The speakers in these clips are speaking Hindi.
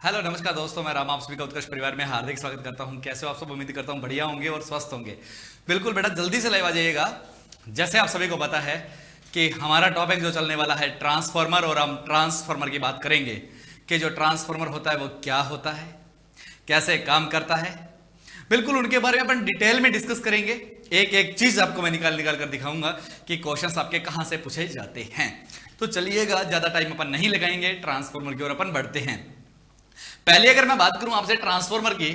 हेलो नमस्कार दोस्तों, मैं राम आप सभी का उत्कर्ष परिवार में हार्दिक स्वागत करता हूं। कैसे हो आप सब? उम्मीद करता हूं बढ़िया होंगे और स्वस्थ होंगे। बिल्कुल बेटा, जल्दी से लाइव आ जाइएगा। जैसे आप सभी को पता है कि हमारा टॉपिक जो चलने वाला है ट्रांसफॉर्मर, और हम ट्रांसफॉर्मर की बात करेंगे कि जो ट्रांसफॉर्मर होता है वो क्या होता है, कैसे काम करता है। बिल्कुल उनके बारे में अपन डिटेल में डिस्कस करेंगे। एक एक चीज आपको मैं निकाल निकाल कर दिखाऊंगा कि क्वेश्चंस आपके कहां से पूछे जाते हैं। तो चलिएगा, ज्यादा टाइम अपन नहीं लगाएंगे, ट्रांसफॉर्मर की ओर अपन बढ़ते हैं। पहले अगर मैं बात करूं आपसे ट्रांसफॉर्मर की,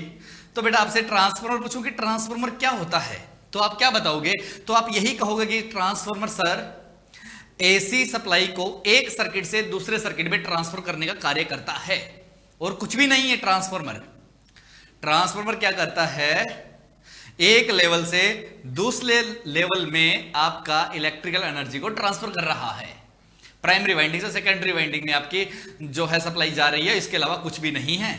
तो बेटा आपसे ट्रांसफॉर्मर पूछूं कि ट्रांसफॉर्मर क्या होता है, तो आप क्या बताओगे? तो आप यही कहोगे कि ट्रांसफॉर्मर सर एसी सप्लाई को एक सर्किट से दूसरे सर्किट में ट्रांसफर करने का कार्य करता है, और कुछ भी नहीं है। ट्रांसफॉर्मर ट्रांसफॉर्मर क्या करता है? एक लेवल से दूसरे लेवल में आपका इलेक्ट्रिकल एनर्जी को ट्रांसफर कर रहा है। प्राइमरी वाइंडिंग से सेकेंडरी वाइंडिंग में आपकी जो है सप्लाई जा रही है, इसके अलावा कुछ भी नहीं है।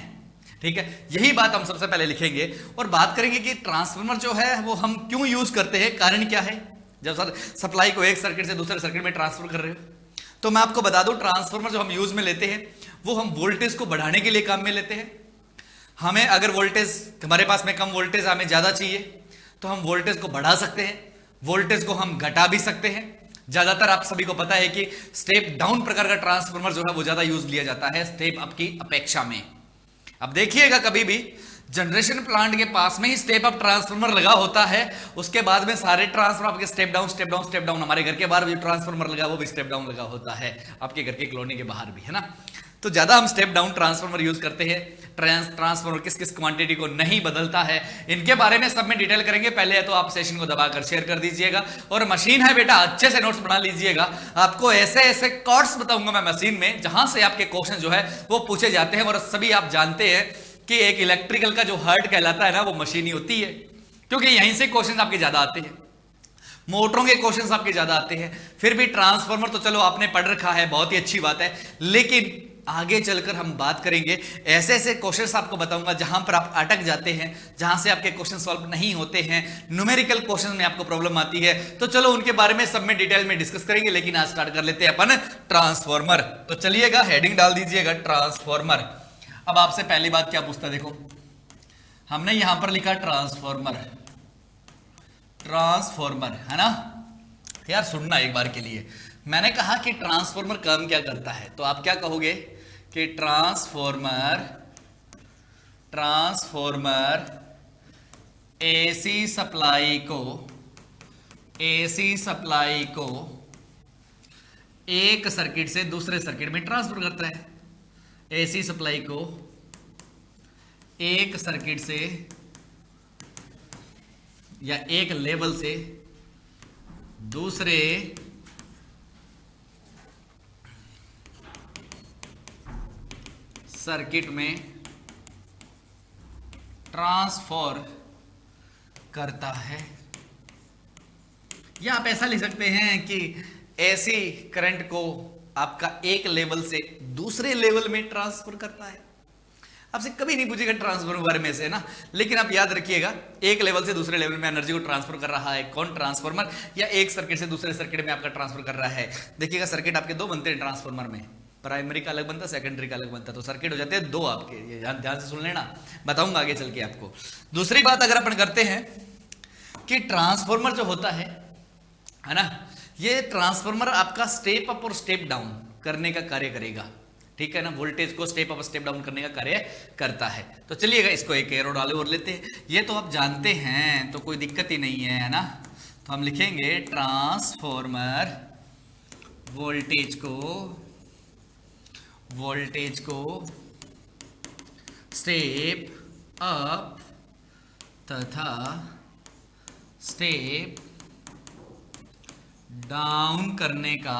ठीक है, यही बात हम सबसे पहले लिखेंगे और बात करेंगे कि ट्रांसफार्मर जो है वो हम क्यों यूज करते हैं, कारण क्या है जब सर सप्लाई को एक सर्किट से दूसरे सर्किट में ट्रांसफर कर रहे हो। तो मैं आपको बता दूं, ट्रांसफार्मर जो हम यूज में लेते हैं वो हम वोल्टेज को बढ़ाने के लिए काम में लेते हैं। हमें अगर वोल्टेज हमारे पास में कम वोल्टेज हमें ज्यादा चाहिए तो हम वोल्टेज को बढ़ा सकते हैं, वोल्टेज को हम घटा भी सकते हैं। ज्यादातर आप सभी को पता है कि स्टेप डाउन प्रकार का ट्रांसफार्मर जो है वो ज्यादा यूज लिया जाता है स्टेप अप की अपेक्षा में। अब देखिएगा, कभी भी जनरेशन प्लांट के पास में ही स्टेप अप ट्रांसफार्मर लगा होता है, उसके बाद में सारे ट्रांसफार्मर आपके step down step down step down. हमारे घर के बाहर भी ट्रांसफार्मर लगा वो भी स्टेप डाउन लगा होता है, आपके घर के कॉलोनी के बाहर भी, है ना। तो ज्यादा हम स्टेप डाउन ट्रांसफार्मर यूज करते हैं। ट्रांसफार्मर किस किस क्वांटिटी को नहीं बदलता है, इनके बारे में सब में डिटेल करेंगे। पहले तो आप सेशन को दबाकर शेयर कर दीजिएगा, और मशीन है बेटा अच्छे से नोट्स बना लीजिएगा। आपको ऐसे ऐसे कॉर्ड्स बताऊंगा मैं मशीन में, जहां से आपके क्वेश्चन जो है वो पूछे जाते हैं। और सभी आप जानते हैं कि एक इलेक्ट्रिकल का जो हार्ट कहलाता है ना, वो मशीन ही होती है, क्योंकि यहीं से क्वेश्चन आपके ज्यादा आते हैं, मोटरों के क्वेश्चंस आपके ज्यादा आते हैं। फिर भी ट्रांसफार्मर तो चलो आपने पढ़ रखा है, बहुत ही अच्छी बात है, लेकिन आगे चलकर हम बात करेंगे ऐसे ऐसे क्वेश्चंस आपको बताऊंगा जहां पर आप अटक जाते हैं, जहां से आपके क्वेश्चन सॉल्व नहीं होते हैं, न्यूमेरिकल क्वेश्चन में आपको प्रॉब्लम आती है। तो चलो उनके बारे में सब में डिटेल में डिस्कस करेंगे, लेकिन आज स्टार्ट कर लेते हैं अपन ट्रांसफार्मर। तो चलिएगा, हेडिंग डाल दीजिएगा ट्रांसफार्मर। अब आपसे पहली बात क्या पूछता है, देखो हमने यहां पर लिखा ट्रांसफार्मर, ट्रांसफार्मर है ना यार। सुनना एक बार के लिए, मैंने कहा कि ट्रांसफार्मर काम क्या करता है, तो आप क्या कहोगे कि ट्रांसफार्मर एसी सप्लाई को एक सर्किट से दूसरे सर्किट में ट्रांसफर करता है। एसी सप्लाई को एक सर्किट से या एक लेवल से दूसरे सर्किट में ट्रांसफर करता है। या आप ऐसा लिख सकते हैं कि ऐसी करंट को आपका एक लेवल से दूसरे लेवल में ट्रांसफर करता है। आपसे कभी नहीं पूछेगा ट्रांसफर के बारे में से, ना, लेकिन आप याद रखिएगा एक लेवल से दूसरे लेवल में एनर्जी को ट्रांसफर कर रहा है कौन? ट्रांसफार्मर। या एक सर्किट से दूसरे सर्किट में आपका ट्रांसफर कर रहा है। देखिएगा, सर्किट आपके दो बनते हैं ट्रांसफार्मर में, प्राइमरी का अलग बनता है, सेकेंडरी का अलग बनता है, तो सर्किट हो जाते हैं दो आपके। ये ध्यान से सुन लेना, बताऊंगा आगे चल के आपको। दूसरी बात अगर अपन करते हैं कि ट्रांसफार्मर जो होता है ना, ये ट्रांसफार्मर आपका स्टेप अप और स्टेप डाउन करने का कार्य करेगा। ठीक है ना, वोल्टेज को स्टेप अप स्टेप डाउन करने का कार्य करता है। तो चलिएगा, इसको एक एरो डाले और लेते हैं। ये तो आप जानते हैं, तो कोई दिक्कत ही नहीं है ना। तो हम लिखेंगे ट्रांसफार्मर वोल्टेज को स्टेप अप तथा स्टेप डाउन करने का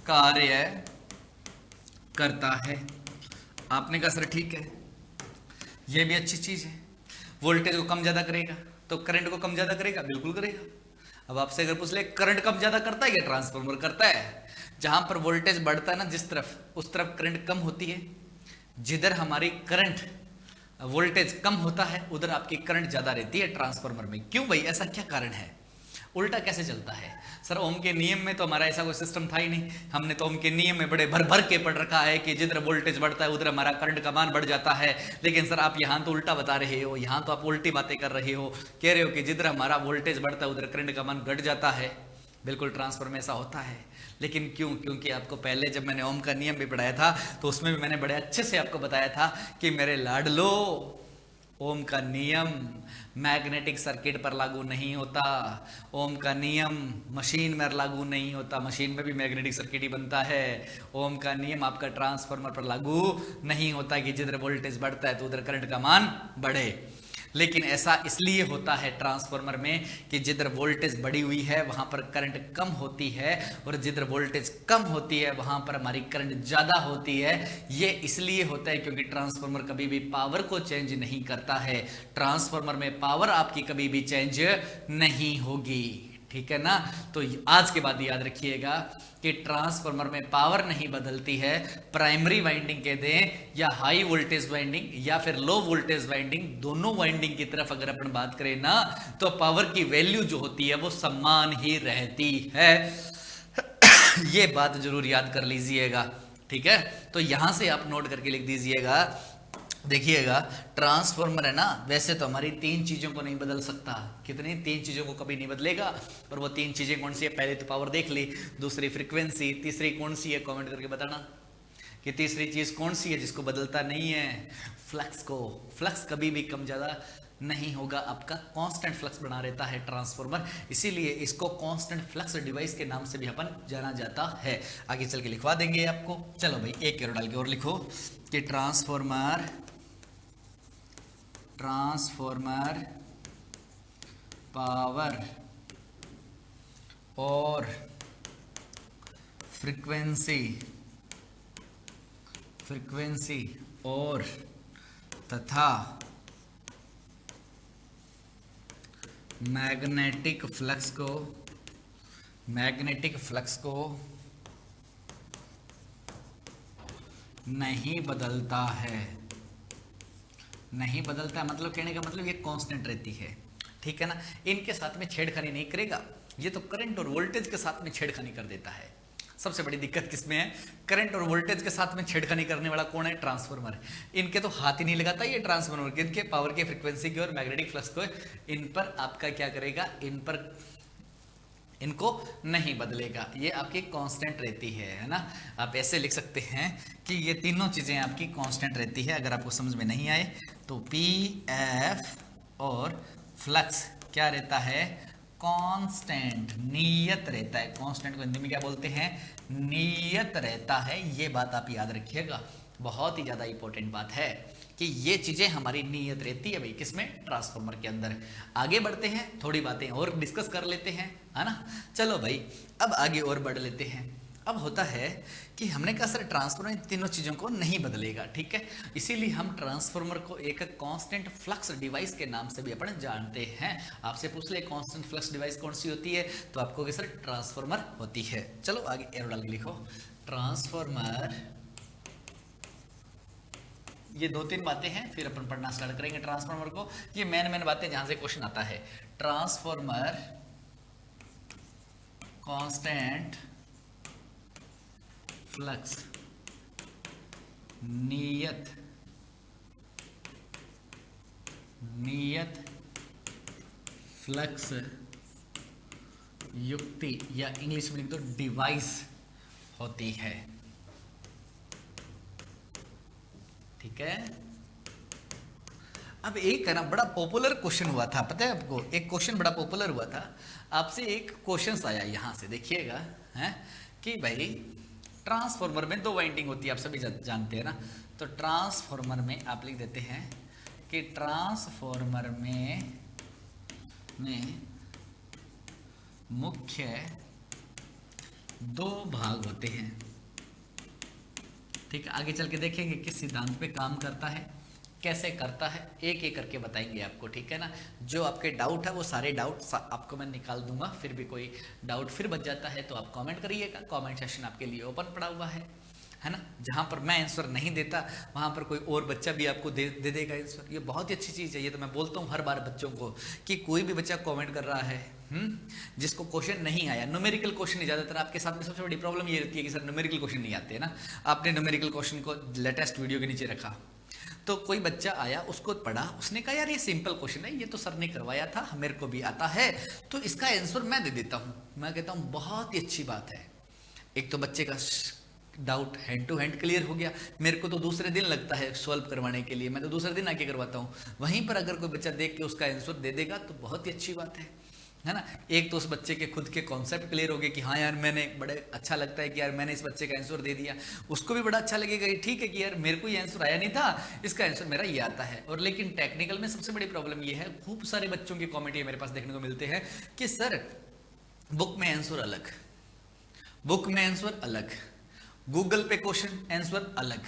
कार्य करता है। आपने कहा सर ठीक है, यह भी अच्छी चीज है। वोल्टेज को कम ज्यादा करेगा तो करंट को कम ज्यादा करेगा, बिल्कुल करेगा। अब आपसे अगर पूछ ले करंट कम ज्यादा करता है क्या? ट्रांसफार्मर करता है। जहां पर वोल्टेज बढ़ता है ना जिस तरफ, उस तरफ करंट कम होती है। जिधर हमारी करंट वोल्टेज कम होता है उधर आपकी करंट ज्यादा रहती है ट्रांसफार्मर में। क्यों भाई, ऐसा क्या कारण है? उल्टा कैसे चलता है सर? ओम के नियम में तो हमारा ऐसा कोई सिस्टम था ही नहीं। हमने तो ओम के नियम में बड़े भर भर के पढ़ रखा है कि जिधर वोल्टेज बढ़ता है उधर हमारा करंट का मान बढ़ जाता है। लेकिन सर आप यहाँ तो उल्टा बता रहे हो, यहाँ तो आप उल्टी बातें कर रहे हो, कह रहे हो कि जिधर हमारा वोल्टेज बढ़ता है उधर करंट का मान घट जाता है। बिल्कुल ट्रांसफर में ऐसा होता है, लेकिन क्यों? क्योंकि आपको पहले जब मैंने ओम का नियम भी पढ़ाया था तो उसमें भी मैंने बड़े अच्छे से आपको बताया था कि मेरे लाडलो, ओम का नियम मैग्नेटिक सर्किट पर लागू नहीं होता। ओम का नियम मशीन में लागू नहीं होता, मशीन में भी मैग्नेटिक सर्किट ही बनता है। ओम का नियम आपका ट्रांसफार्मर पर लागू नहीं होता कि जिधर वोल्टेज बढ़ता है तो उधर करंट का मान बढ़े। लेकिन ऐसा इसलिए होता है ट्रांसफार्मर में कि जिधर वोल्टेज बढ़ी हुई है वहां पर करंट कम होती है, और जिधर वोल्टेज कम होती है वहां पर हमारी करंट ज्यादा होती है। ये इसलिए होता है क्योंकि ट्रांसफार्मर कभी भी पावर को चेंज नहीं करता है। ट्रांसफार्मर में पावर आपकी कभी भी चेंज नहीं होगी, ठीक है ना? तो आज के बाद याद रखिएगा कि ट्रांसफार्मर में पावर नहीं बदलती है। प्राइमरी वाइंडिंग कह दें या हाई वोल्टेज वाइंडिंग या फिर लो वोल्टेज वाइंडिंग, दोनों वाइंडिंग की तरफ अगर अपन बात करें ना तो पावर की वैल्यू जो होती है वो समान ही रहती है। ये बात जरूर याद कर लीजिएगा, ठीक है? तो यहां से आप नोट करके लिख दीजिएगा। देखिएगा ट्रांसफार्मर है ना, वैसे तो हमारी तीन चीजों को नहीं बदल सकता। कितनी? तीन चीजों को कभी नहीं बदलेगा। और वो तीन चीजें कौन सी है? पहले तो पावर देख ली, दूसरी फ्रीक्वेंसी, तीसरी कौन सी है? कमेंट करके बताना कि तीसरी चीज कौन सी है जिसको बदलता नहीं है? फ्लक्स को। फ्लक्स कभी भी कम ज्यादा नहीं होगा, आपका कांस्टेंट फ्लक्स बना रहता है ट्रांसफार्मर, इसीलिए इसको कांस्टेंट फ्लक्स डिवाइस के नाम से भी अपन जाना जाता है। आगे चल के लिखवा देंगे आपको। चलो भाई एक एरो डाल के और लिखो कि ट्रांसफार्मर पावर और फ्रीक्वेंसी और तथा मैग्नेटिक फ्लक्स को नहीं बदलता है। नहीं बदलता है मतलब कहने का मतलब ये कांस्टेंट रहती है, ठीक है ना? इनके साथ में छेड़खानी नहीं करेगा। ये तो करंट और वोल्टेज के साथ में छेड़खानी कर देता है। सबसे बड़ी दिक्कत किसमें है? करंट और वोल्टेज के साथ में छेड़खानी करने वाला कौन है? ट्रांसफार्मर। इनके तो हाथ ही नहीं लगाता ये ट्रांसफार्मर के, इनके पावर के, फ्रीक्वेंसी के और मैग्नेटिक फ्लक्स को इन पर आपका क्या करेगा? इनको नहीं बदलेगा। ये आपकी कांस्टेंट रहती है ना? आप ऐसे लिख सकते हैं कि ये तीनों चीजें आपकी कांस्टेंट रहती है। अगर आपको समझ में नहीं आए तो पी एफ और फ्लक्स क्या रहता है? कांस्टेंट, नियत रहता है। कांस्टेंट को हिंदी में क्या बोलते हैं? नियत रहता है। ये बात आप याद रखिएगा, बहुत ही ज्यादा इंपॉर्टेंट बात है कि ये चीजें हमारी नियत रहती है भाई। किसमें? ट्रांसफार्मर के अंदर। आगे बढ़ते हैं, थोड़ी बातें और डिस्कस कर लेते हैं, है ना? चलो भाई अब आगे और बढ़ लेते हैं। अब होता है कि हमने कहा सर ट्रांसफार्मर इन तीनों चीजों को नहीं बदलेगा, ठीक है? इसीलिए हम ट्रांसफार्मर को एक कांस्टेंट फ्लक्स डिवाइस के नाम से भी अपन जानते हैं। आपसे पूछ ले कांस्टेंट फ्लक्स डिवाइस कौन सी होती है तो आपको सर ट्रांसफार्मर होती है। चलो आगे एरो डाल के लिखो ट्रांसफार्मर। ये दो तीन बातें हैं, फिर अपन पढ़ना स्टार्ट करेंगे ट्रांसफार्मर को। ये मेन बातें जहां से क्वेश्चन आता है। ट्रांसफार्मर कांस्टेंट फ्लक्स, नियत फ्लक्स युक्ति या इंग्लिश में लिख दो डिवाइस होती है, ठीक है? अब एक है ना बड़ा पॉपुलर क्वेश्चन हुआ था, पता है आपको? एक क्वेश्चन बड़ा पॉपुलर हुआ था, आपसे एक क्वेश्चन आया यहां से, देखिएगा है कि भाई ट्रांसफार्मर में दो वाइंडिंग होती है, आप सभी जानते हैं ना? तो ट्रांसफार्मर में आप लिख देते हैं कि ट्रांसफार्मर में मुख्य दो भाग होते हैं, ठीक है? आगे चल के देखेंगे किस सिद्धांत पे काम करता है, कैसे करता है, एक एक करके बताएंगे आपको, ठीक है ना? जो आपके डाउट है वो सारे डाउट आपको मैं निकाल दूंगा। फिर भी कोई डाउट फिर बच जाता है तो आप कमेंट करिएगा, कमेंट सेक्शन आपके लिए ओपन पड़ा हुआ है ना? जहां पर मैं आंसर नहीं देता वहां पर कोई और बच्चा भी आपको दे देगा आंसर। ये बहुत ही अच्छी चीज़ है। ये तो मैं बोलता हूँ हर बार बच्चों को कि कोई भी बच्चा कमेंट कर रहा है जिसको क्वेश्चन नहीं आया, न्यूमेरिकल क्वेश्चन नहीं, ज़्यादातर आपके साथ में सबसे बड़ी प्रॉब्लम ये रहती है कि सर न्यूमेरिकल क्वेश्चन नहीं आते हैं ना। आपने न्यूमेरिकल क्वेश्चन को लेटेस्ट वीडियो के नीचे रखा, तो कोई बच्चा आया, उसको पढ़ा, उसने कहा यार ये सिंपल क्वेश्चन है, ये तो सर ने करवाया था, मेरे को भी आता है, तो इसका आंसर मैं दे देता हूँ। मैं कहता हूँ बहुत ही अच्छी बात है। एक तो बच्चे का doubt hand to hand clear हो गया। मेरे को तो दूसरे दिन लगता है सॉल्व करवाने के लिए, मैं तो दूसरे दिन आके करवाता हूँ। वहीं पर अगर कोई बच्चा देख के उसका आंसर दे देगा तो बहुत ही अच्छी बात है ना। एक तो उस बच्चे के खुद के कॉन्सेप्ट क्लियर हो गए कि हाँ यार मैंने, बड़े अच्छा लगता है कि यार मैंने इस बच्चे का आंसर दे दिया। उसको भी बड़ा अच्छा लगेगा कि ठीक है कि यार मेरे को ये आंसर आया नहीं था, इसका आंसर मेरा ये आता है। और लेकिन टेक्निकल में सबसे बड़ी प्रॉब्लम ये है, खूब सारे बच्चों के कॉमेंट ये मेरे पास देखने को मिलते हैं कि सर बुक में आंसर अलग, बुक में आंसर अलग, गूगल पे क्वेश्चन आंसर अलग।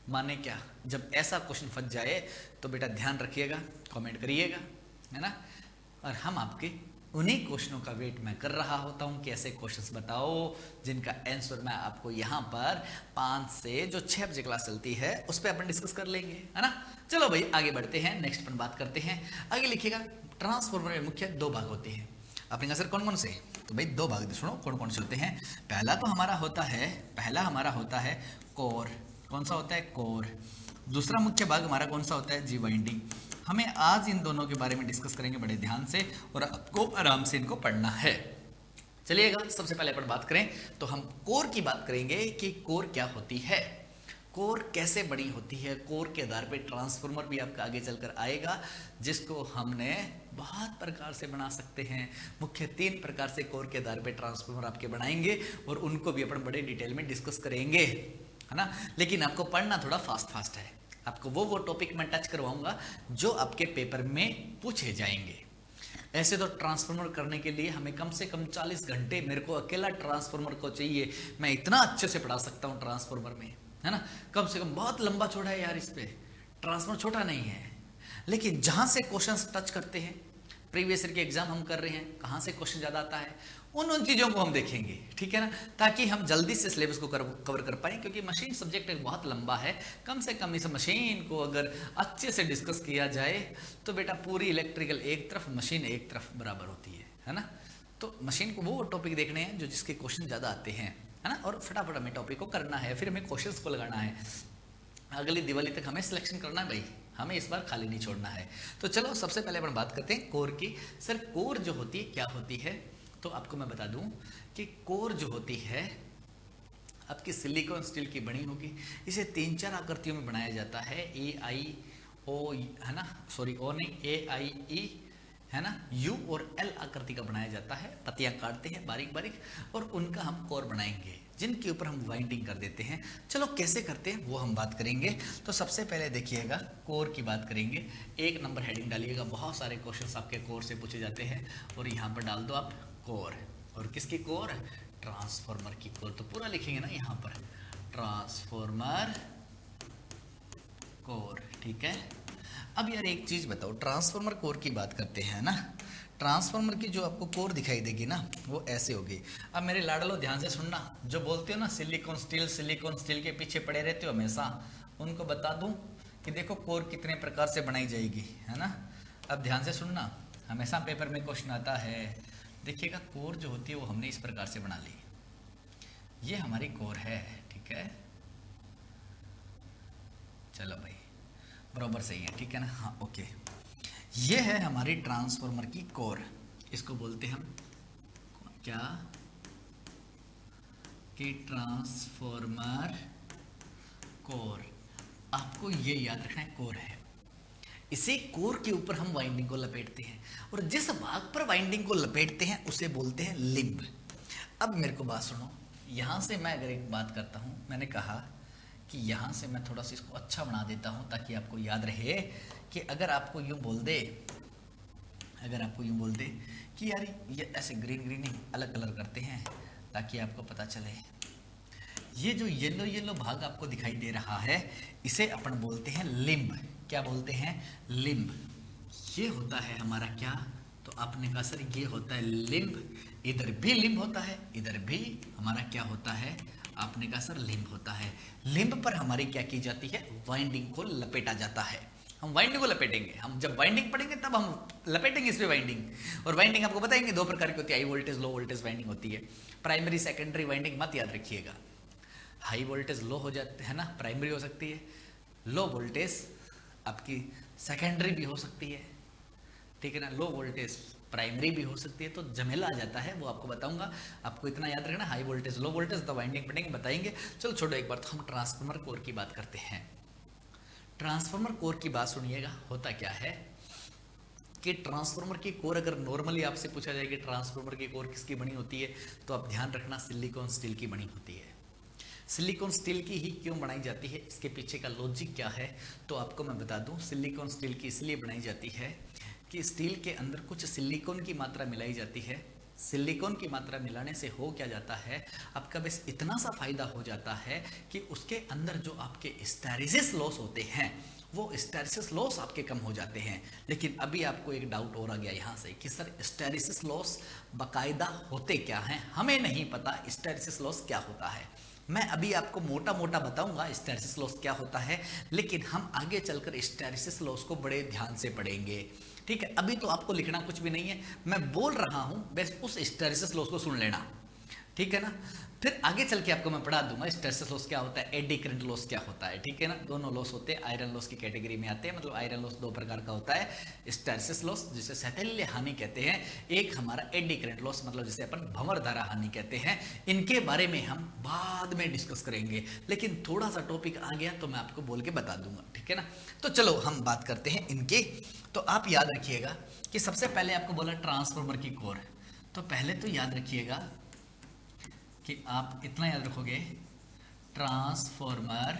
माने क्या, जब ऐसा क्वेश्चन फंस जाए तो बेटा ध्यान रखिएगा, कमेंट करिएगा, है ना। और हम आपके उन्हीं क्वेश्चनों का वेट मैं कर रहा होता हूँ कि ऐसे क्वेश्चंस बताओ जिनका आंसर मैं आपको यहाँ पर 5 से जो 6 बजे क्लास चलती है उस पर अपन डिस्कस कर लेंगे, है ना। चलो भाई आगे बढ़ते हैं, नेक्स्ट अपन बात करते हैं। आगे लिखिएगा, ट्रांसफॉर्मर में मुख्य 2 भाग होते हैं। आपने कहा सर कौन कौन से, तो भाई 2 भाग सुनो कौन कौन से होते हैं। पहला हमारा होता है कोर। कौन सा होता है, कोर। दूसरा मुख्य भाग हमारा कौन सा होता है जी, वाइंडिंग। हमें आज इन दोनों के बारे में डिस्कस करेंगे बड़े ध्यान से, और आपको आराम से इनको पढ़ना है। चलिएगा, सबसे पहले अपन बात करें तो हम कोर की बात करेंगे कि कोर क्या होती है, कोर कैसे बड़ी होती है। कोर के आधार पे ट्रांसफार्मर भी आपका आगे चलकर आएगा, जिसको हमने बहुत प्रकार से बना सकते हैं। मुख्य 3 प्रकार से कोर के आधार पे ट्रांसफार्मर आपके बनाएंगे, और उनको भी अपन बड़े डिटेल में डिस्कस करेंगे, है ना। लेकिन आपको पढ़ना थोड़ा फास्ट है। आपको वो टॉपिक मैं टच करवाऊंगा जो आपके पेपर में पूछे जाएंगे। ऐसे तो ट्रांसफार्मर करने के लिए हमें कम से कम 40 घंटे, मेरे को अकेला ट्रांसफार्मर को चाहिए। मैं इतना अच्छे से पढ़ा सकता हूँ ट्रांसफार्मर में, है ना। कम से कम बहुत लंबा चौड़ा है यार, इस पे ट्रांसफार्मर छोटा नहीं है। लेकिन जहां से क्वेश्चंस टच करते हैं, प्रीवियस ईयर के एग्जाम हम कर रहे हैं, कहाँ से क्वेश्चन ज़्यादा आता है, उन चीज़ों को हम देखेंगे, ठीक है ना, ताकि हम जल्दी से सिलेबस को कवर कर पाएँ। क्योंकि मशीन सब्जेक्ट एक बहुत लंबा है, कम से कम इस मशीन को अगर अच्छे से डिस्कस किया जाए तो बेटा पूरी इलेक्ट्रिकल एक तरफ, मशीन एक तरफ बराबर होती है ना। तो मशीन को वो टॉपिक देखने हैं जो जिसके क्वेश्चन ज़्यादा आते हैं, है ना। और फटाफट हमें टॉपिक को करना है, फिर हमें क्वेश्चंस को लगाना है। अगली दिवाली तक हमें सिलेक्शन करना है भाई, हमें इस बार खाली नहीं छोड़ना है। तो चलो सबसे पहले अपन बात करते हैं कोर की। सर कोर जो होती है क्या होती है, तो आपको मैं बता दूं कि कोर जो होती है आपकी सिलिकॉन स्टील की बनी होगी। इसे 3-4 आकृतियों में बनाया जाता है, AIO, है ना, सॉरी ओ नहीं, AIE, है ना, U और L आकृति का बनाया जाता है। पत्तियां काटते हैं बारीक बारीक, और उनका हम कोर बनाएंगे, जिनके ऊपर हम वाइंडिंग कर देते हैं। चलो कैसे करते हैं वो हम बात करेंगे। तो सबसे पहले देखिएगा, कोर की बात करेंगे। 1 नंबर हेडिंग डालिएगा, बहुत सारे क्वेश्चंस आपके कोर से पूछे जाते हैं, और यहाँ पर डाल दो आप कोर। और किसकी कोर, ट्रांसफार्मर की कोर। तो पूरा लिखेंगे ना यहाँ पर, ट्रांसफार्मर कोर, ठीक है। अब यार एक चीज बताओ, ट्रांसफार्मर कोर की बात करते हैं ना, ट्रांसफार्मर की जो आपको कोर दिखाई देगी ना, वो ऐसे होगी। अब मेरे लाडलो ध्यान से सुनना, जो बोलते हो ना सिलिकॉन स्टील के पीछे पड़े रहते हो हमेशा, उनको बता दूं कि देखो कोर कितने प्रकार से बनाई जाएगी, है ना। अब ध्यान से सुनना, हमेशा पेपर में क्वेश्चन आता है। देखिएगा कोर जो होती है वो हमने इस प्रकार से बना ली, ये हमारी कोर है, ठीक है। चलो भाई बराबर सही है, ठीक है ना, हाँ ओके। ये है हमारी ट्रांसफार्मर की कोर, इसको बोलते हैं हम क्या, कि ट्रांसफार्मर कोर। आपको ये याद रखना है, कोर है। इसे कोर के ऊपर हम वाइंडिंग को लपेटते हैं, और जिस भाग पर वाइंडिंग को लपेटते हैं उसे बोलते हैं लिंब। अब मेरे को बात सुनो, यहां से मैं अगर एक बात करता हूं, मैंने कहा कि यहाँ से मैं थोड़ा सा इसको अच्छा बना देता हूँ ताकि आपको याद रहे कि अगर आपको यूँ बोल दे कि यार ये ऐसे ग्रीन अलग कलर करते हैं ताकि आपको पता चले। ये जो येलो भाग आपको दिखाई दे रहा है, इसे अपन बोलते हैं लिम्ब। क्या बोलते हैं, लिम्ब। ये होता है हमारा क्या, तो आपने कहा सर ये होता है लिम्ब। इधर भी लिम्ब होता है, इधर भी हमारा क्या होता है, आपने कहा सर लिम्ब होता है। लिम्ब पर हमारी क्या की जाती है, वाइंडिंग को लपेटा जाता है। हम वाइंडिंग को लपेटेंगे। हम जब वाइंडिंग पढ़ेंगे तब हम लपेटेंगे इस पे वाइंडिंग। और वाइंडिंग आपको बताएंगे दो प्रकार की होती है, high voltage low voltage winding होती है। प्राइमरी सेकेंडरी वाइंडिंग मत याद रखिएगा। हाई वोल्टेज लो हो जाते है ना, प्राइमरी हो सकती है, लो वोल्टेज आपकी सेकेंडरी भी हो सकती है, ठीक है ना, लो वोल्टेज प्राइमरी भी हो सकती है। तो झमेला आ जाता है, वो आपको बताऊंगा। आपको इतना याद रखना, हाई वोल्टेज लो वोल्टेज तो वाइंडिंग पढ़ेंगे बताएंगे। चलो छोड़ो, एक बार तो हम ट्रांसफार्मर कोर की बात करते हैं। ट्रांसफार्मर कोर की बात सुनिएगा। होता क्या है कि ट्रांसफार्मर की कोर अगर नॉर्मली आपसे पूछा जाए कि ट्रांसफार्मर की कोर किसकी बनी होती है, तो आप ध्यान रखना सिलिकॉन स्टील की बनी होती है। सिलिकॉन स्टील की ही क्यों बनाई जाती है, इसके पीछे का लॉजिक क्या है, तो आपको मैं बता दूं। सिलिकॉन स्टील की इसलिए बनाई जाती है कि स्टील के अंदर कुछ सिलिकॉन की मात्रा मिलाई जाती है। सिलिकॉन की मात्रा मिलाने से हो क्या जाता है, आपका बस इतना सा फायदा हो जाता है कि उसके अंदर जो आपके हिस्टैरिसीस लॉस होते हैं, वो हिस्टैरिसीस लॉस आपके कम हो जाते हैं। लेकिन अभी आपको एक डाउट और आ गया यहाँ से कि सर हिस्टैरिसीस लॉस बाकायदा होते क्या हैं, हमें नहीं पता हिस्टैरिसीस लॉस क्या होता है। मैं अभी आपको मोटा मोटा बताऊंगा हिस्टैरिसीस लॉस क्या होता है, लेकिन हम आगे चलकर हिस्टैरिसीस लॉस को बड़े ध्यान से पढ़ेंगे, ठीक है। अभी तो आपको लिखना कुछ भी नहीं है, मैं बोल रहा हूं, बस उस हिस्टैरिसीस लॉस को सुन लेना, ठीक है ना। फिर आगे चल के आपको मैं पढ़ा दूंगा हिस्टैरिसीस लॉस क्या होता है, एडी करंट लॉस क्या होता है, ठीक है ना। दोनों लॉस होते हैं, आयरन लॉस की कैटेगरी में आते हैं। मतलब आयरन लॉस दो प्रकार का होता है, हिस्टैरिसीस लॉस जिसे सैथल्य हानि कहते हैं, एक हमारा एडी करंट लॉस मतलब जिसे अपन भंवर धारा हानि कहते हैं। इनके बारे में हम बाद में डिस्कस करेंगे, लेकिन थोड़ा सा टॉपिक आ गया तो मैं आपको बोल के बता दूंगा, ठीक है ना। तो चलो हम बात करते हैं इनके। तो आप याद रखिएगा कि सबसे पहले आपको बोला ट्रांसफार्मर की कोर, तो पहले तो याद रखिएगा कि आप इतना याद रखोगे, ट्रांसफार्मर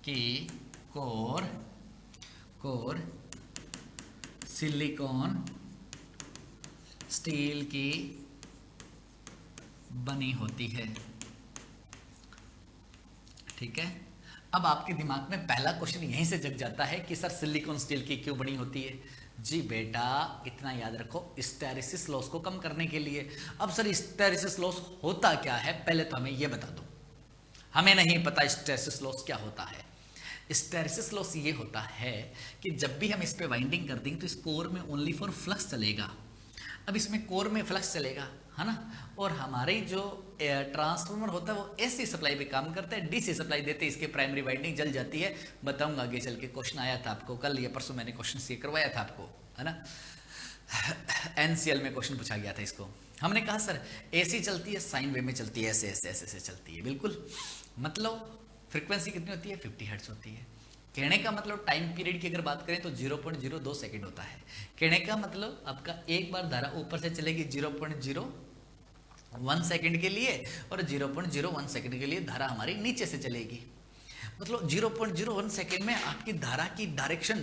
की कोर सिलिकॉन स्टील की बनी होती है, ठीक है। अब आपके दिमाग में पहला क्वेश्चन यहीं से जग जाता है कि सर सिलिकॉन स्टील की क्यों बनी होती है। जी बेटा इतना याद रखो, हिस्टैरिसीस लॉस को कम करने के लिए। अब सर हिस्टैरिसीस लॉस होता क्या है, पहले तो हमें यह बता दो, हमें नहीं पता हिस्टैरिसीस लॉस क्या होता है। हिस्टैरिसीस लॉस ये होता है कि जब भी हम इस पे वाइंडिंग कर देंगे तो इस कोर में ओनली फॉर फ्लक्स चलेगा। अब इसमें कोर में फ्लक्स चलेगा, है ना, और हमारे जो ट्रांसफार्मर होता है वो एसी सप्लाई पे काम करता है, डीसी सप्लाई देते हैं, इसके प्राइमरी वाइंडिंग जल जाती है। बताऊंगा आगे चल के, क्वेश्चन आया था आपको कल या परसों, मैंने क्वेश्चन ये करवाया था आपको, है ना। एनसीएल में क्वेश्चन पूछा गया था इसको। हमने कहा सर एसी चलती है, साइन वेव में चलती है, ऐसे ऐसे ऐसे ऐसे चलती है, बिल्कुल। मतलब फ्रीक्वेंसी कितनी होती है, 50 हर्ट्ज होती है। कहने का मतलब टाइम पीरियड की अगर बात करें तो 0.02 सेकंड होता है। कहने का मतलब आपका एक बार धारा ऊपर से चलेगी 0.01 सेकंड के लिए, और 0.01 सेकंड के लिए धारा हमारी नीचे से चलेगी। मतलब 0.01 सेकंड में आपकी धारा की डायरेक्शन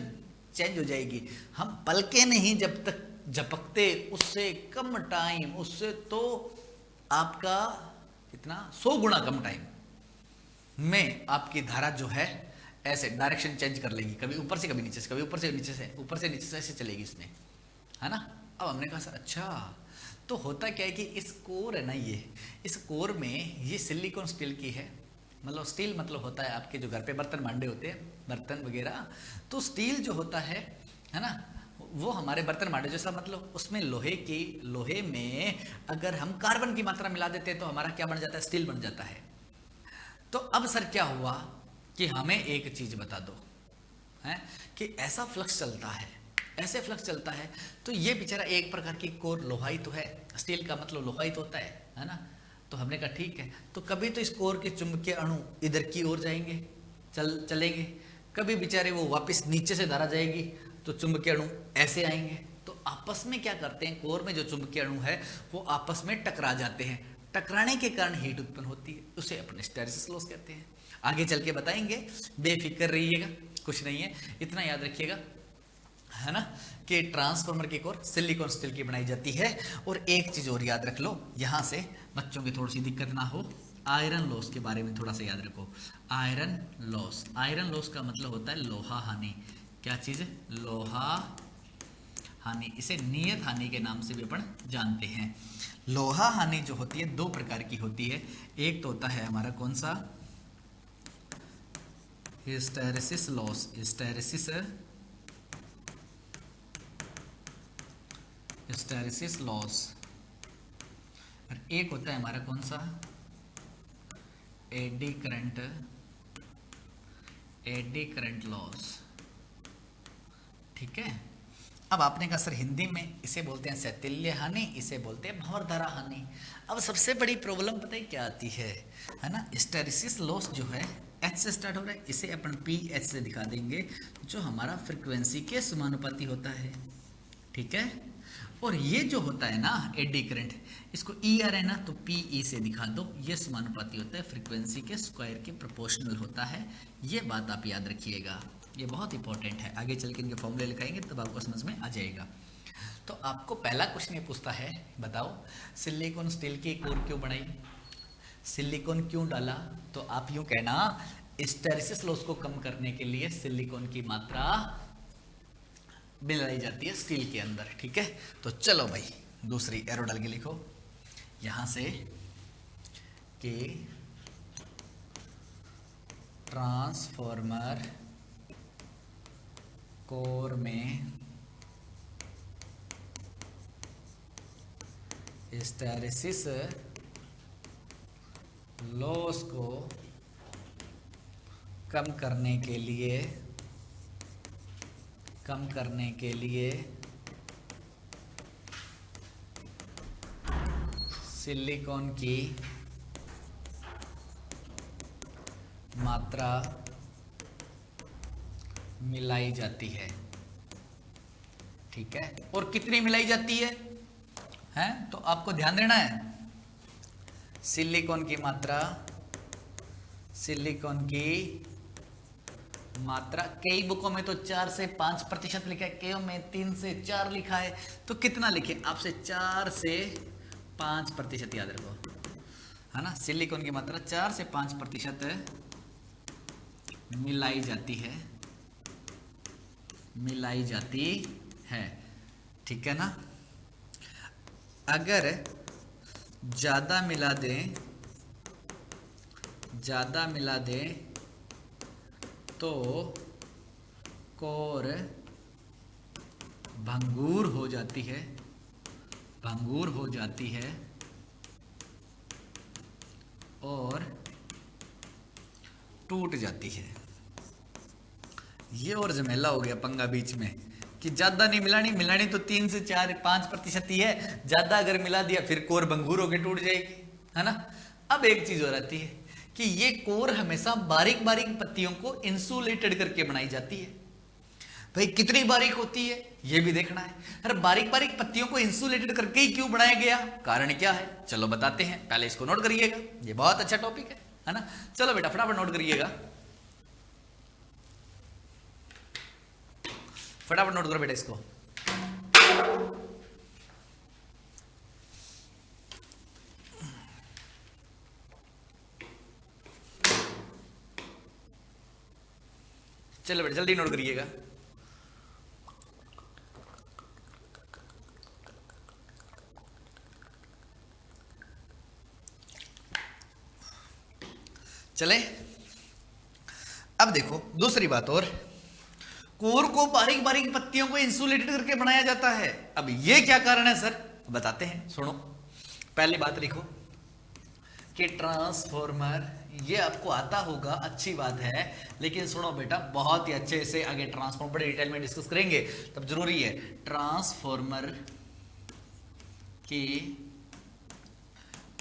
चेंज हो जाएगी। हम पलके नहीं जब तक झपकते, उससे कम टाइम, उससे तो आपका कितना 100 गुना कम टाइम में आपकी धारा जो है ऐसे डायरेक्शन चेंज कर लेगी, कभी ऊपर से कभी नीचे से, कभी ऊपर से नीचे से, ऊपर से नीचे से ऐसे चलेगी इसमें, है ना। अब हमने कहा सर अच्छा, तो होता क्या है कि इस कोर है ना, ये इस कोर में ये सिलिकॉन स्टील की है। मतलब स्टील मतलब होता है आपके जो घर पे बर्तन भांडे होते हैं, बर्तन वगैरह, तो स्टील जो होता है ना, वो हमारे बर्तन भांडे जैसा, मतलब उसमें लोहे में अगर हम कार्बन की मात्रा मिला देते हैं तो हमारा क्या बन जाता है, स्टील बन जाता है। तो अब सर क्या हुआ कि हमें एक चीज बता दो, है कि ऐसा फ्लक्स चलता है, ऐसे फ्लक्स चलता है, तो ये बेचारा एक प्रकार की कोर लोहाई तो है, स्टील का मतलब लोहाई तो होता है ना। तो हमने कहा ठीक है, तो कभी तो इस कोर के चुंबकीय अणु इधर की ओर जाएंगे, चलेंगे, कभी बेचारे वो वापस नीचे से धारा जाएगी तो चुंबकीय अणु ऐसे आएंगे। तो आपस में क्या करते हैं, कोर में जो चुंबकीय अणु है वो आपस में टकरा जाते हैं, टकराने के कारण हीट उत्पन्न होती है, उसे अपन हिस्टैरिसीस लॉस कहते हैं। आगे चल के बताएंगे, बेफिक्र रहिएगा, कुछ नहीं है, इतना याद रखिएगा, है ना, कि ट्रांसफार्मर की कोर सिलिकॉन स्टील की बनाई जाती है। और एक चीज और याद रख लो, यहां से बच्चों की थोड़ी सी दिक्कत ना हो, आयरन लॉस के बारे में थोड़ा सा याद रखो। आयरन लॉस, आयरन लॉस का मतलब होता है लोहा हानि। क्या चीज है, लोहा हानि, इसे नियत हानि के नाम से भी अपन जानते हैं। लोहा हानि जो होती है दो प्रकार की होती है, एक तो होता है हमारा कौन सा, हिस्टैरिसीस लॉस, हिस्टैरिसीस लॉस। और एक होता है हमारा कौन सा, एडी करंट लॉस। ठीक है। अब आपने कहा सर हिंदी में इसे बोलते हैं शैथिल्य हानि, इसे बोलते हैं भंवरधारा हानि। अब सबसे बड़ी प्रॉब्लम पता है क्या आती है ना, हिस्टैरिसीस लॉस जो है एच से स्टार्ट हो रहा है, इसे अपन पी एच से दिखा देंगे, जो हमारा फ्रीक्वेंसी के समानुपाती होता है। ठीक है। और ये जो होता है ना एडी करंट, इसको ई आ रहा है ना, तो पी ई से दिखा दो, ये समानुपाती होता है, फ्रीक्वेंसी के स्क्वायर के प्रोपोर्शनल होता है। ये बात आप याद रखिएगा, ये बहुत इंपॉर्टेंट है। आगे चल के इनके फॉर्मूले लिखाएंगे तब आपको समझ में आ जाएगा। तो आपको पहला क्वेश्चन ये पूछता है, बताओ सिलिकॉन स्टील की कोर क्यों बनाई, सिलिकॉन क्यों डाला। तो आप यूं कहना, हिस्टैरिसीस लॉस को कम करने के लिए सिलिकॉन की मात्रा मिलाई जाती है स्टील के अंदर। ठीक है। तो चलो भाई दूसरी एरो डाल के लिखो यहां से कि ट्रांसफॉर्मर कोर में हिस्टैरिसीस लॉस को कम करने के लिए सिलिकॉन की मात्रा मिलाई जाती है। ठीक है। और कितनी मिलाई जाती है हैं, तो आपको ध्यान देना है, सिलिकॉन की मात्रा कई बुकों में तो 4 से 5% लिखा है, कई में 3 से 4 लिखा है। तो कितना लिखे, आपसे 4 से 5% याद रखो, है ना। सिलिकॉन की मात्रा 4 से 5% मिलाई जाती है। ठीक है ना। अगर ज्यादा मिला दें तो कोर भंगूर हो जाती है और टूट जाती है। ये और झमेला हो गया पंगा बीच में कि ज्यादा नहीं मिलानी तो 3 से 4-5% ही है, ज्यादा अगर मिला दिया फिर कोर भंगूर होकर टूट जाएगी, है ना। अब एक चीज और आती है कि ये कोर हमेशा बारीक बारीक पत्तियों को इंसुलेटेड करके बनाई जाती है। भाई कितनी बारीक होती है ये भी देखना है। अरे बारीक बारीक पत्तियों को इंसुलेटेड करके ही क्यों बनाया गया, कारण क्या है, चलो बताते हैं। पहले इसको नोट करिएगा, ये बहुत अच्छा टॉपिक है ना। चलो बेटा फटाफट नोट करिएगा, फटाफट नोट करो बेटा इसको। चलो बेटा जल्दी नोट करिएगा। चले अब देखो दूसरी बात और, कोर को बारीक बारीक पत्तियों को इंसुलेटेड करके बनाया जाता है। अब ये क्या कारण है सर, बताते हैं, सुनो। पहली बात लिखो कि ट्रांसफॉर्मर, ये आपको आता होगा, अच्छी बात है, लेकिन सुनो बेटा बहुत ही अच्छे से आगे ट्रांसफॉर्मर बड़े डिटेल में डिस्कस करेंगे तब जरूरी है। ट्रांसफॉर्मर की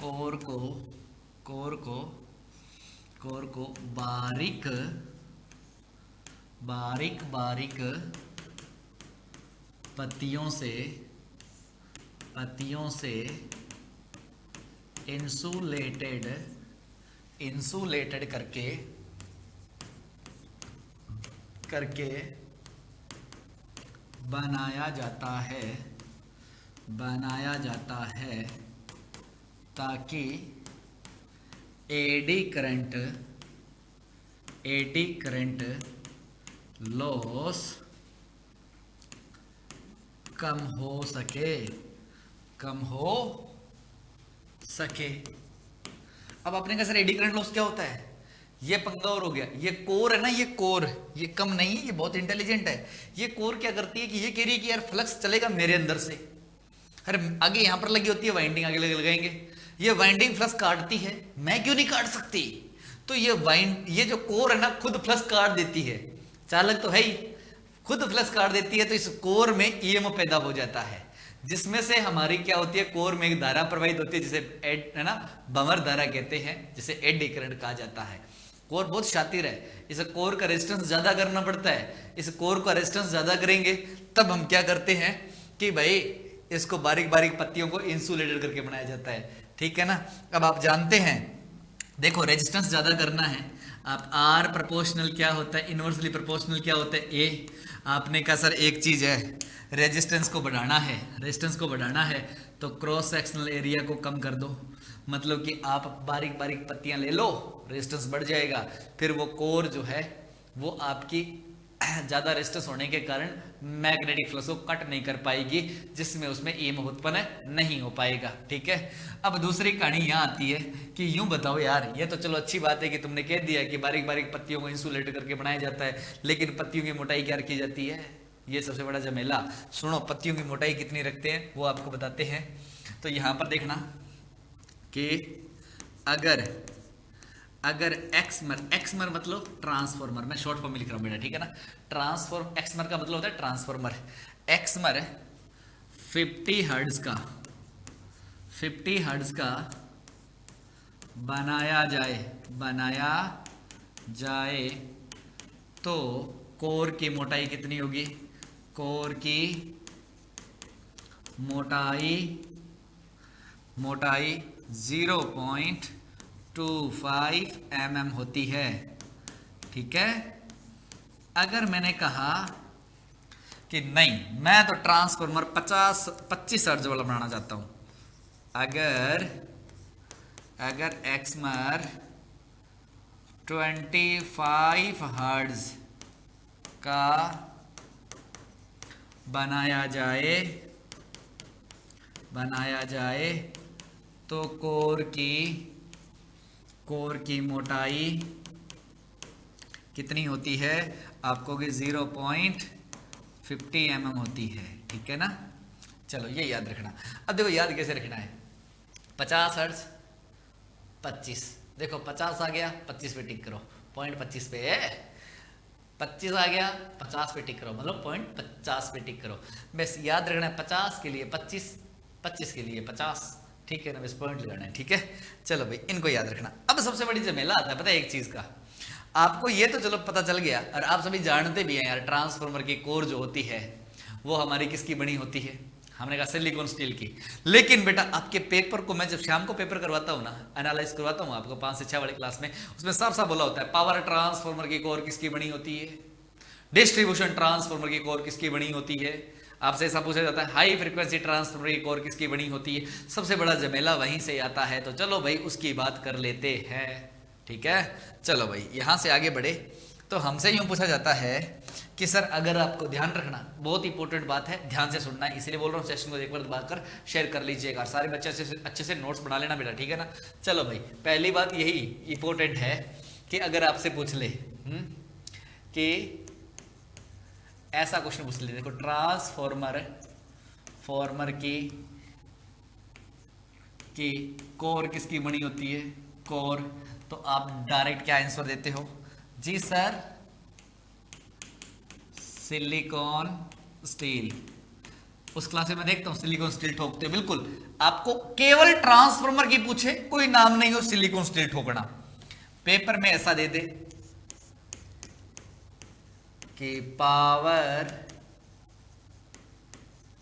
कोर को बारीक पत्तियों से इंसुलेटेड करके बनाया जाता है ताकि एडी करंट लॉस कम हो सके। अब आपने कहा सर एडी करंट लॉस क्या होता है, ये पंगा और हो गया। ये कोर है ना, ये कोर, ये कम नहीं है, ये बहुत इंटेलिजेंट है। ये कोर क्या करती है कि ये कह रही है कि यार फ्लक्स चलेगा मेरे अंदर से, अरे आगे यहां पर लगी होती है वाइंडिंग, आगे लगाएंगे, ये वाइंडिंग फ्लक्स काटती है, मैं क्यों नहीं काट सकती? तो ये जो कोर है ना खुद फ्लक्स काट देती है, चालक तो है ही, खुद फ्लक्स काट देती है। तो इस कोर में ईएमएफ पैदा हो जाता है, जिसमें से हमारी क्या होती है, कोर में एक धारा प्रवाहित होती है जिसे एड है ना भंवर धारा कहते हैं, जिसे एडी करंट कहा जाता है। कोर बहुत शातिर है, इस कोर का रेजिस्टेंस ज्यादा करना पड़ता है। इस कोर का रेजिस्टेंस ज्यादा करेंगे तब हम क्या करते हैं कि भाई इसको बारीक बारीक पत्तियों को इंसुलेटेड करके बनाया जाता है, ठीक है ना। अब आप जानते हैं, देखो रेजिस्टेंस ज्यादा करना है, आप आर प्रोपोर्शनल क्या होता है, इनवर्सली प्रोपोर्शनल क्या होता है, ए। आपने कहा सर एक चीज है, रेजिस्टेंस को बढ़ाना है, रेजिस्टेंस को बढ़ाना है तो क्रॉस सेक्शनल एरिया को कम कर दो, मतलब कि आप बारीक बारीक पत्तियां ले लो, रेजिस्टेंस बढ़ जाएगा। फिर वो कोर जो है वो आपकी ज्यादा रेजिस्टेंस होने के कारण मैग्नेटिक फ्लक्स को कट नहीं कर पाएगी, जिसमें उसमें ईएमएफ उत्पन्न नहीं हो पाएगा, ठीक है। अब दूसरी कहानी यहाँ आती है कि यूं बताओ यार, ये तो चलो अच्छी बात है कि तुमने कह दिया कि बारीक बारीक पत्तियों को इंसुलेट करके बनाया जाता है, लेकिन पत्तियों की मोटाई क्या रखी जाती है, ये सबसे बड़ा झमेला। सुनो, पत्तियों की मोटाई कितनी रखते हैं वो आपको बताते हैं। तो यहाँ पर देखना कि अगर एक्समर मतलब ट्रांसफॉर्मर, मैं शॉर्ट फॉर्म में लिख रहा हूं बेटा, ठीक है ना। ट्रांसफॉर्म एक्समर का मतलब होता है ट्रांसफॉर्मर। एक्समर 50 हर्ट्ज का बनाया जाए तो कोर की मोटाई कितनी होगी, कोर की मोटाई 0.25 mm होती है, ठीक है। अगर मैंने कहा कि नहीं मैं तो ट्रांसफॉर्मर 25 हर्ट्ज वाला बनाना चाहता हूं, अगर एक्समर 25 हर्ट्ज का बनाया जाए तो कोर की मोटाई कितनी होती है, आपको कि 0.50 mm होती है, ठीक है ना। चलो ये याद रखना। अब देखो याद कैसे रखना है, 50 हर्ट्ज 25, देखो 50 आ गया 25 पे टिक करो, पॉइंट 25 पे है, 25 आ गया 50 पे टिक करो, मतलब पॉइंट 50 पे टिक करो। बस याद रखना है 50 के लिए 25, 25 के लिए 50, ठीक है ना, बस पॉइंट लगाना है, ठीक है। चलो भाई इनको याद रखना। अब सबसे बड़ी झमेला आता है पता है एक चीज का, आपको ये तो चलो पता चल गया और आप सभी जानते भी हैं यार, ट्रांसफार्मर की कोर जो होती है वो हमारी किसकी बनी होती है, हमने कहा सिलिकॉन स्टील की। लेकिन बेटा आपके पेपर को मैं जब शाम को पेपर करवाता हूँ ना, एनालाइज करवाता हूँ आपको 5 से 6 वाली क्लास में, उसमें साफ साफ बोला होता है पावर ट्रांसफार्मर की कोर किसकी बनी होती है, डिस्ट्रीब्यूशन ट्रांसफार्मर की कोर किसकी बनी होती है, आपसे ऐसा पूछा जाता है हाई फ्रीक्वेंसी ट्रांसफार्मर की कोर किसकी बनी होती है। सबसे बड़ा झमेला वहीं से आता है, तो चलो भाई उसकी बात कर लेते हैं, ठीक है। चलो भाई यहां से आगे बढ़े तो हमसे यूं पूछा जाता है कि सर अगर आपको ध्यान रखना, बहुत इंपॉर्टेंट बात है, ध्यान से सुनना है, इसलिए बोल रहा हूँ सेशन को एक बार दबा कर शेयर कर लीजिएगा, सारे बच्चे अच्छे से नोट्स बना लेना बेटा, ठीक है ना। चलो भाई पहली बात यही इंपॉर्टेंट है कि अगर आपसे पूछ ले कि ऐसा क्वेश्चन पूछ ले, देखो ट्रांसफॉर्मर की कोर किसकी बनी होती है, कोर, तो आप डायरेक्ट क्या आंसर देते हो, जी सर सिलिकॉन स्टील। उस क्लास में मैं देखता हूं सिलिकॉन स्टील ठोकते हो, बिल्कुल आपको केवल ट्रांसफार्मर की पूछे, कोई नाम नहीं हो सिलिकॉन स्टील ठोकना, पेपर में ऐसा दे दे कि power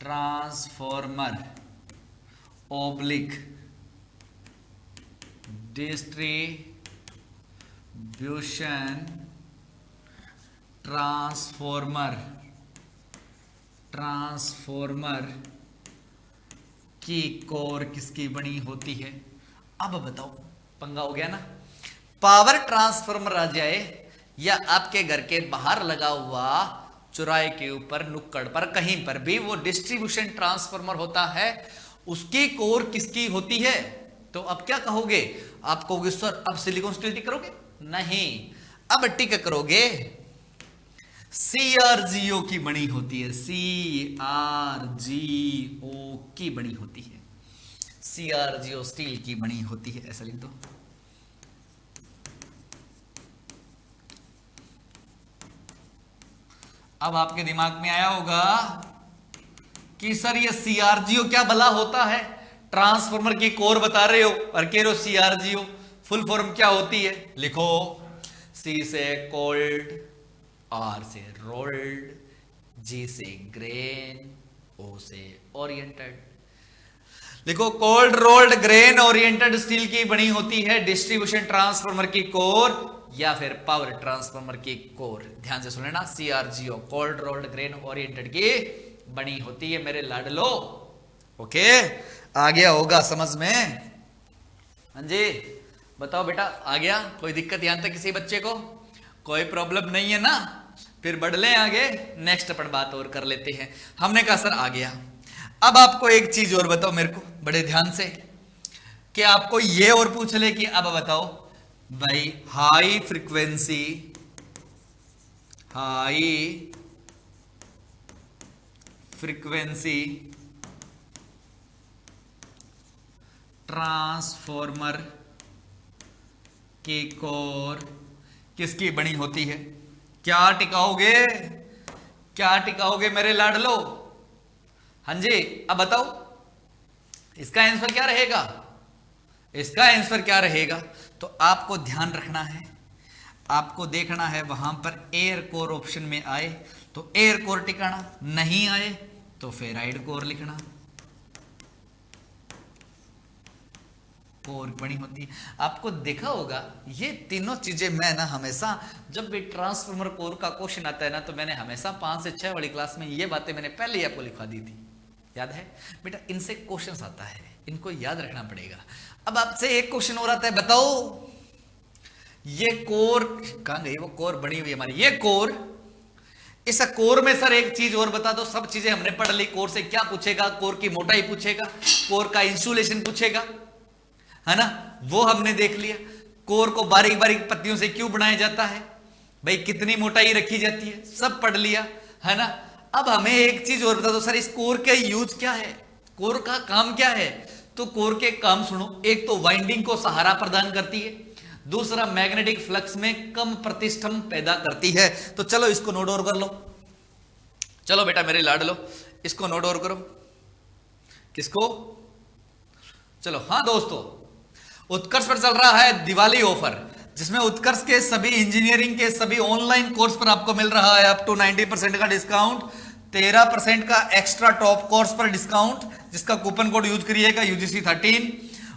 transformer oblique distribution transformer की कोर किसकी बनी होती है। अब बताओ पंगा हो गया ना, पावर ट्रांसफार्मर आ जाए या आपके घर के बाहर लगा हुआ चौराहे के ऊपर नुक्कड़ पर कहीं पर भी वो डिस्ट्रीब्यूशन ट्रांसफार्मर होता है, उसकी कोर किसकी होती है, तो अब क्या कहोगे, आप कहोगे सर अब सिलिकॉन स्टील टिक करोगे, नहीं, अब टिक करोगे। CRGO की बनी होती है, CRGO की बनी होती है, CRGO स्टील की बनी होती है, ऐसा लिख दो। अब आपके दिमाग में आया होगा कि सर ये CRGO क्या भला होता है, ट्रांसफार्मर की कोर बता रहे हो और कह रहे हो CRGO, फुल फॉर्म क्या होती है? लिखो, C से कोल्ड, R से रोल्ड, G से ग्रेन, O से ओरिएंटेड। लिखो, cold rolled grain oriented steel की बनी होती है डिस्ट्रीब्यूशन ट्रांसफार्मर की कोर या फिर पावर ट्रांसफार्मर की कोर। ध्यान से सुन लेना, CRGO cold rolled grain oriented की बनी होती है मेरे लाडलो। ओके, आ गया होगा समझ में? हाँ जी, बताओ बेटा, आ गया? कोई दिक्कत यहां तक किसी बच्चे को? कोई प्रॉब्लम नहीं है ना? फिर बढ़ ले आगे, नेक्स्ट अपन बात और कर लेते हैं। हमने कहा सर आ गया। अब आपको एक चीज और बताओ मेरे को बड़े ध्यान से, कि आपको ये और पूछ ले कि अब बताओ भाई, हाई फ्रीक्वेंसी ट्रांसफॉर्मर की कोर किसकी बनी होती है? क्या टिकाओगे मेरे लाडलो? हाँ जी, अब बताओ इसका आंसर क्या रहेगा? तो आपको ध्यान रखना है, आपको देखना है वहां पर एयर कोर ऑप्शन में आए तो एयर कोर टिकाना, नहीं आए तो फेराइड कोर लिखना, कोर बनी होती है। आपको देखा होगा ये तीनों चीजें मैं ना हमेशा जब भी ट्रांसफार्मर कोर का क्वेश्चन आता है ना, तो मैंने हमेशा 5 से 6 वाली क्लास में ये बातें मैंने पहले ही आपको लिखवा दी थी, याद है बेटा? इनसे क्वेश्चन आता है, इनको याद रखना पड़ेगा। अब आपसे एक क्वेश्चन और आता है, बताओ ये कोर कहां गई? वो कोर बनी हुई हमारी, ये कोर, इस कोर में सर एक चीज और बता दो। सब चीजें हमने पढ़ ली, कोर से क्या पूछेगा? कोर की मोटाई पूछेगा, कोर का इंसुलेशन पूछेगा, है ना? वो हमने देख लिया। कोर को बारीक बारीक पत्तियों से क्यों बनाया जाता है भाई, कितनी मोटाई रखी जाती है, सब पढ़ लिया, है ना? अब हमें एक चीज और बता दो सर, इस कोर का यूज क्या है, कोर का काम क्या है? तो कोर के काम सुनो, एक तो वाइंडिंग को सहारा प्रदान करती है, दूसरा मैग्नेटिक फ्लक्स में कम प्रतिष्ठम पैदा करती है। तो चलो इसको नोट और कर लो, चलो बेटा मेरे लाडलो, इसको नोट और करो। किसको? चलो, हाँ दोस्तों, उत्कर्ष पर चल रहा है दिवाली ऑफर, जिसमें उत्कर्ष के सभी इंजीनियरिंग के सभी ऑनलाइन कोर्स पर आपको मिल रहा है अप टू 90% का डिस्काउंट, 13% का एक्स्ट्रा टॉप कोर्स पर डिस्काउंट, जिसका कूपन कोड यूज करिएगा UGC 13,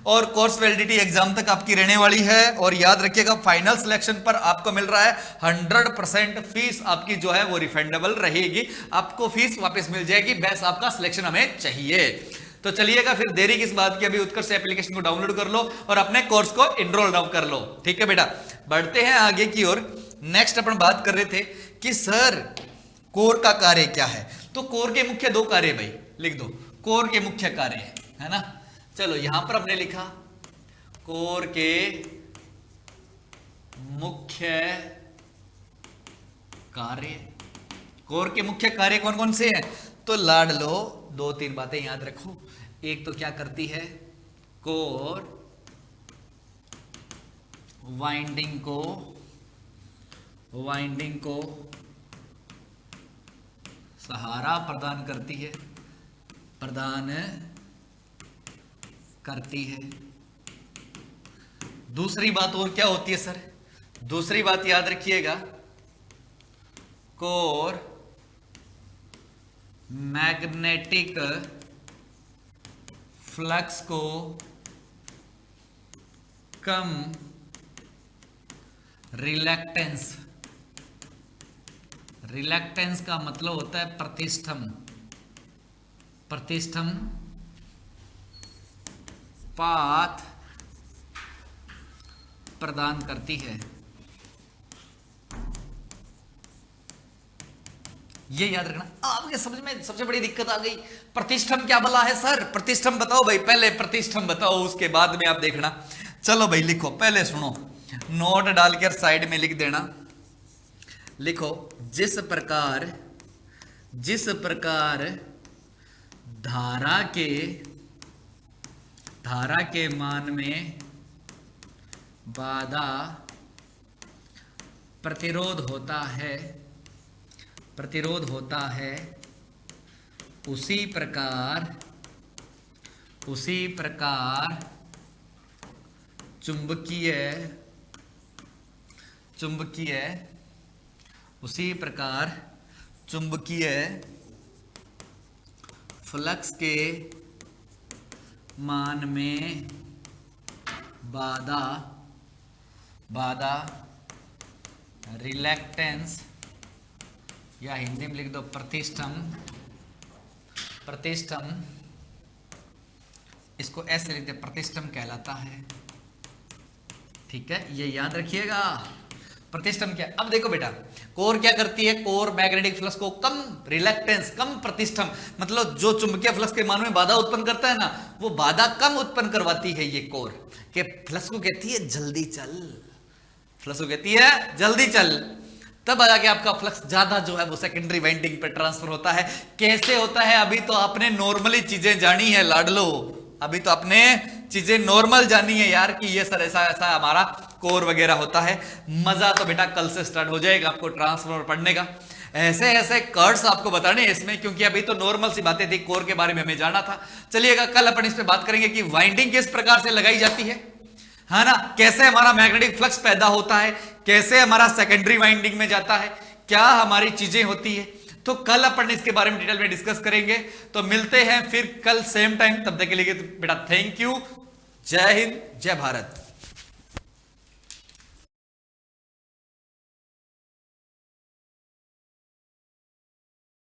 और कोर्स वैलिडिटी एग्जाम तक आपकी रहने वाली है। और याद रखिएगा, फाइनल सिलेक्शन पर आपको मिल रहा है 100% फीस आपकी जो है वो रिफंडेबल रहेगी, आपको फीस वापस मिल जाएगी, बस आपका सिलेक्शन हमें चाहिए। तो चलिएगा, फिर देरी किस बात की, अभी उत्कर्ष एप्लीकेशन को डाउनलोड कर लो और अपने कोर्स को एनरोल डाउन कर लो। ठीक है बेटा, बढ़ते हैं आगे की ओर। नेक्स्ट अपन बात कर रहे थे कि सर कोर का कार्य क्या है। तो कोर के मुख्य 2 कार्य भाई लिख दो, कोर के मुख्य कार्य, है ना? चलो यहां पर हमने लिखा कोर के मुख्य कार्य। कोर के मुख्य कार्य कौन कौन से हैं? तो लाड लो, 2-3 बातें याद रखो। एक तो क्या करती है, कोर वाइंडिंग को सहारा प्रदान करती है। दूसरी बात और क्या होती है सर? दूसरी बात याद रखिएगा, कोर मैग्नेटिक फ्लक्स को कम रिलैक्टेंस का मतलब होता है प्रतिष्ठम पाथ प्रदान करती है। ये याद रखना। आपके समझ में सबसे बड़ी दिक्कत आ गई, प्रतिष्ठम क्या भला है सर? प्रतिष्ठम बताओ भाई, पहले प्रतिष्ठम बताओ, उसके बाद में आप देखना। चलो भाई लिखो, पहले सुनो, नोट डालकर साइड में लिख देना। लिखो, जिस प्रकार धारा के मान में बाधा प्रतिरोध होता है उसी प्रकार चुंबकीय फ्लक्स के मान में बाधा रिलैक्टेंस, या हिंदी में लिख दो प्रतिष्ठम, इसको ऐसे लिखते हैं, प्रतिष्ठम कहलाता है। ठीक है, ये याद रखिएगा। प्रतिष्ठम क्या? अब देखो बेटा, कोर क्या करती है? कोर मैग्नेटिक फ्लक्स को कम रिलैक्टेंस, कम प्रतिष्ठम, मतलब जो चुंबकीय फ्लक्स के मान में बाधा उत्पन्न करता है ना, वो बाधा कम उत्पन्न करवाती है ये कोर, के फ्लक्स को कहती है जल्दी चल, फ्लक्स को कहती है जल्दी चल। तब आके आपका फ्लक्स ज्यादा जो है वो सेकेंडरी वाइंडिंग पे ट्रांसफर होता है। कैसे होता है? अभी तो आपने नॉर्मली चीजें जानी है लाडलो, अभी तो आपने चीजें नॉर्मल जानी है यार, कि ये सर ऐसा ऐसा हमारा कोर वगैरह होता है। मजा तो बेटा कल से स्टार्ट हो जाएगा आपको ट्रांसफार्मर पढ़ने का। ऐसे ऐसे कर्व्स आपको बताने इसमें, क्योंकि अभी तो नॉर्मल सी बातें थी, कोर के बारे में हमें जाना था। चलिएगा, कल अपन इस पे बात करेंगे कि वाइंडिंग किस प्रकार से लगाई जाती है ना, कैसे हमारा मैग्नेटिक फ्लक्स पैदा होता है, कैसे हमारा सेकेंडरी वाइंडिंग में जाता है, क्या हमारी चीजें होती है। तो कल अपन इसके बारे में डिटेल में डिस्कस करेंगे। तो मिलते हैं फिर कल सेम टाइम, तब तक के लिए बेटा थैंक यू, जय हिंद, जय भारत।